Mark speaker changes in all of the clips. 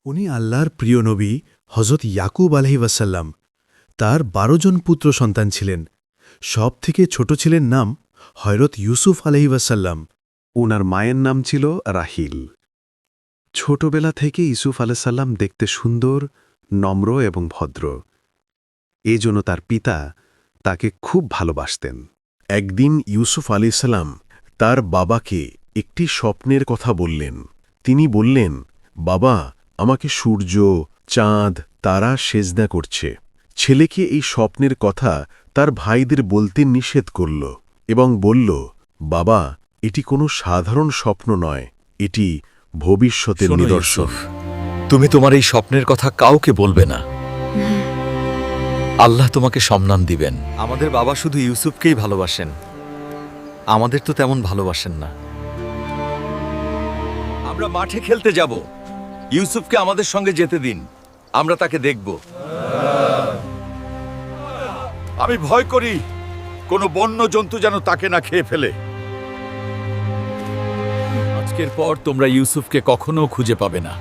Speaker 1: উনি আল্লাহর প্রিয় নবী হজরত ইয়াকুব আলহিবাসাল্লাম। তার ১২ জন পুত্র সন্তান ছিলেন। সব থেকে ছোট ছিলেন নাম হযরত ইউসুফ আলহিবাসাল্লাম।
Speaker 2: ওনার মায়ের নাম ছিল রাহিল। ছোটবেলা থেকে ইউসুফ আলাইসাল্লাম দেখতে সুন্দর, নম্র এবং ভদ্র। এজন্য তার পিতা তাকে খুব ভালোবাসতেন।
Speaker 3: একদিন ইউসুফ আলাইসাল্লাম তার বাবাকে একটি স্বপ্নের কথা বললেন। তিনি বললেন, বাবা, আমাকে সূর্য, চাঁদ, তারা সেজদা করছে। ছেলেকে এই স্বপ্নের কথা তার ভাইদের বলতে নিষেধ করল এবং বলল, বাবা, এটি কোনো সাধারণ স্বপ্ন নয়, এটি ভবিষ্যতের
Speaker 4: শোনো
Speaker 3: নিদর্শন।
Speaker 4: ইউসুফ, তুমি তোমার এই স্বপ্নের কথা কাউকে বলবে না। আল্লাহ তোমাকে সম্মান দিবেন। আমাদের বাবা শুধু ইউসুফকেই ভালোবাসেন, আমাদের তো তেমন ভালোবাসেন না। আমরা মাঠে খেলতে যাব, ইউসুফকে আমাদের সঙ্গে যেতে দিন, আমরা তাকে দেখব।
Speaker 5: আমি ভয় করি কোনো বন্য জন্তু যেন তাকে না খেয়ে ফেলে।
Speaker 4: আজকের পর তোমরা ইউসুফকে কখনো খুঁজে পাবে না।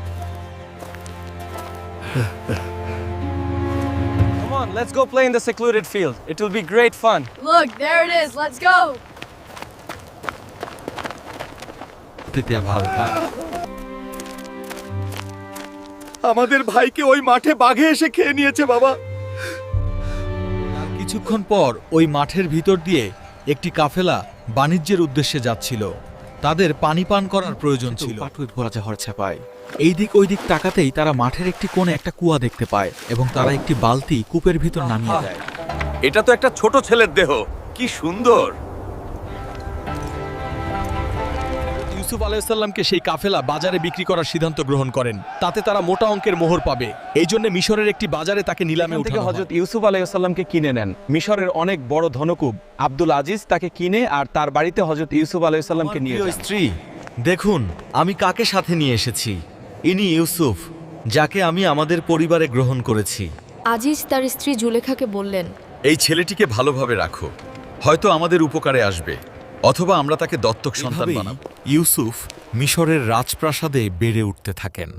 Speaker 6: Come on, let's go play in the secluded field. It will be great fun.
Speaker 7: Look, there it is. Let's go.
Speaker 5: আমাদের ভাইকে ওই মাঠে বাঘে এসে খেয়ে নিয়েছে বাবা।
Speaker 8: কিছুক্ষণ পর ওই মাঠের ভিতর দিয়ে একটি কাফেলা বাণিজ্যের উদ্দেশ্যে যাচ্ছিল। তাদের পানি পান করার প্রয়োজন ছিল। এই দিক ওই দিক তাকাতেই তারা মাঠের একটি কোণে একটা কুয়া দেখতে পায় এবং তারা একটি বালতি কূপের ভিতর নামিয়ে দেয়।
Speaker 5: এটা তো একটা ছোট ছেলের দেহ, কি সুন্দর।
Speaker 8: ইউসুফ আলাইহিসসালামকে সেই কাফেলা বাজারে বিক্রি করার সিদ্ধান্ত গ্রহণ করেন। তাতে তারা মোটা অঙ্কের মোহর পাবে। এই জন্য মিশরের একটি বাজারে তাকে নিলামে
Speaker 6: এখান থেকে
Speaker 8: উঠানো হয়।
Speaker 6: হযরত ইউসুফ আলাইহিসসালামকে কিনে নেন। মিশরের অনেক বড় ধনকুব আব্দুল আজিজ তাকে কিনে আর তার বাড়িতে হযরত ইউসুফ আলাইহিসসালামকে নিয়ে
Speaker 8: প্রিয়
Speaker 6: যান।
Speaker 8: স্ত্রী, দেখুন আমি কাকে সাথে নিয়ে এসেছি। ইনি ইউসুফ, যাকে আমি আমাদের পরিবারে গ্রহণ করেছি।
Speaker 7: আজিজ তার স্ত্রী জুলেখাকে বললেন,
Speaker 4: এই ছেলেটিকে ভালোভাবে রাখো, হয়তো আমাদের উপকারে আসবে, অথবা আমরা তাকে দত্তক সন্তান বানাবো।
Speaker 8: ইউসুফ মিশরের রাজপ্রাসাদে বেড়ে উঠতে থাকেন।